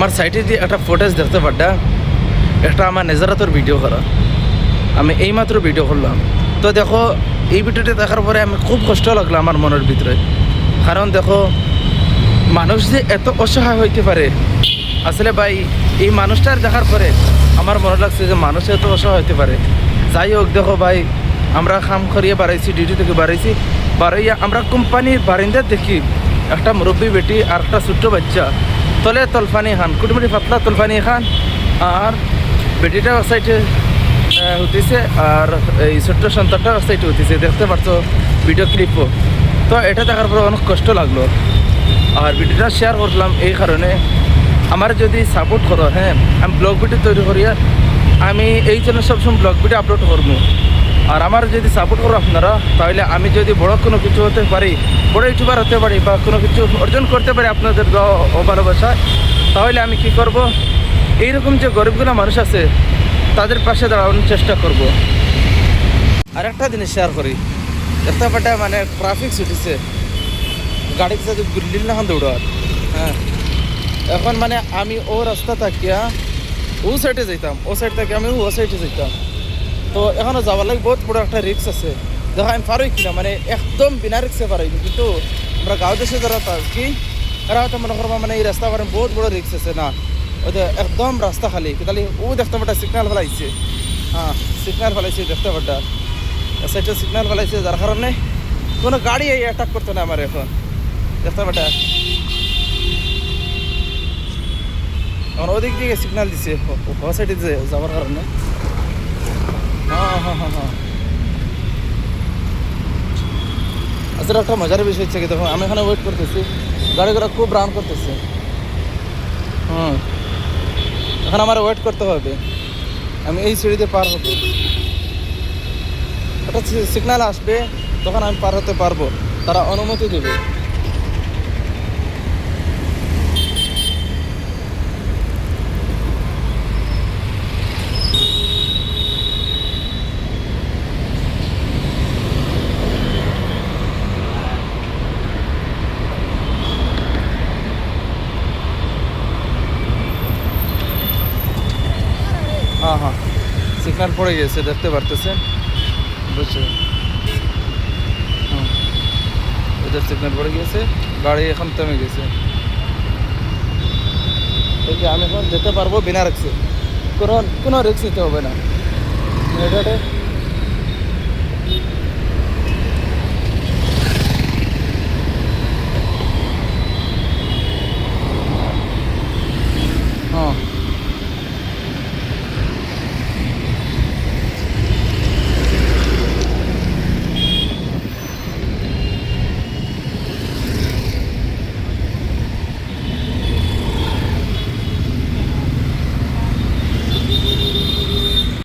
আমার সাইটে দিয়ে একটা ফুটেজ দেখতে পাড্ডা, একটা আমার নেজারাতর ভিডিও করা। আমি এইমাত্র ভিডিও করলাম। তো দেখো, এই ভিডিওটা দেখার পরে আমি খুব কষ্ট লাগলো আমার মনের ভিতরে। কারণ দেখো, মানুষ যে এত অসহায় হইতে পারে, আসলে ভাই এই মানুষটার দেখার পরে আমার মনে লাগছে যে মানুষ এত অসহায় হইতে পারে। যাই হোক, দেখো ভাই, আমরা কাম করিয়ে বাড়াইছি, ডিউটি থেকে বাড়াইয়া আমরা কোম্পানির বারিন্দার দেখি একটা মুরব্বী বেটি আর একটা ছোট্ট বাচ্চা তলে তলফানি খান, কুটুমুটি পাতলা তলফানি খান, আর বেটিটা সাইডে হতেছে আর এই ছোট্ট সন্তানটা সাইডে হতেছে। দেখতে পারছো ভিডিও ক্লিপও। তো এটা দেখার পরে অনেক কষ্ট লাগলো। আর ভিডিওটা শেয়ার করলাম এই কারণে, আমার যদি সাপোর্ট করো, হ্যাঁ, আমি ব্লগ ভিডিও তৈরি করিয়া আমি এই জন্য সবসময় ব্লগ ভিডিও আপলোড করবো। আর আমার যদি সাপোর্ট করো আপনারা, তাহলে আমি যদি বড় কোনো কিছু হতে পারি, বড় ইউটিউবার হতে পারি, বা কোনো কিছু অর্জন করতে পারি আপনাদের ভালোবাসায়, তাহলে আমি কি করব, এইরকম যে গরিবগুলো মানুষ আছে তাদের পাশে দাঁড়ানোর চেষ্টা করব। আর একটা জিনিস শেয়ার করি, দেখতে পাটা মানে ট্রাফিক ছুটিছে, গাড়ির সাথে গুল্লিল না দৌড়ার। হ্যাঁ, এখন মানে আমি ও রাস্তা থাকিয়া ও সাইডে যাইতাম, ও সাইড থেকে আমি ও সাইডে যাইতাম। তো এখনও যাওয়ার লাগে বহুত বড় একটা রিক্স আছে। দেখো আমি পারোই কিনা, মানে একদম বিনা রিক্সে পারোই, কিন্তু আমরা গাঁও দেশে যারা কি এরা হয়তো মনে করবো মানে এই রাস্তা পারেন বহুত বড় রিক্স আছে না, ওই তো একদম রাস্তা খালি। তাহলে ও দেখতে পাটা সিগন্যাল ফেলাইছে, হ্যাঁ সিগন্যাল ফেলাইছে, দেখতে পাটা সাইডে সিগন্যাল ফেলাইছে, যার কারণে কোনো গাড়ি এই অ্যাটাক করতো না আমার। এখন দেখতে পাটা এখন ওদিক দিকে সিগন্যাল দিছে ও সাইডে যাওয়ার কারণে। হ্যাঁ, আসলে একটা মজার বিষয় হচ্ছে কি, দেখো আমি এখানে ওয়েট করতেছি, গাড়ি ঘোড়া খুব রান করতেছে। এখন আমার ওয়েট করতে হবে, আমি এই সিঁড়িতে পার হব, একটা সিগন্যাল আসবে, তখন আমি পার হতে পারবো, তারা অনুমতি দেবে। হ্যাঁ, সিগন্যাল পড়ে গেছে, দেখতে পারতেছেন, বুঝছো? ওদের সিগন্যাল পড়ে গিয়েছে, গাড়ি এখন থেমে গেছে। আমি এখন যেতে পারবো বিনা রিক্সে, কোনো রিক্স নিতে হবে না।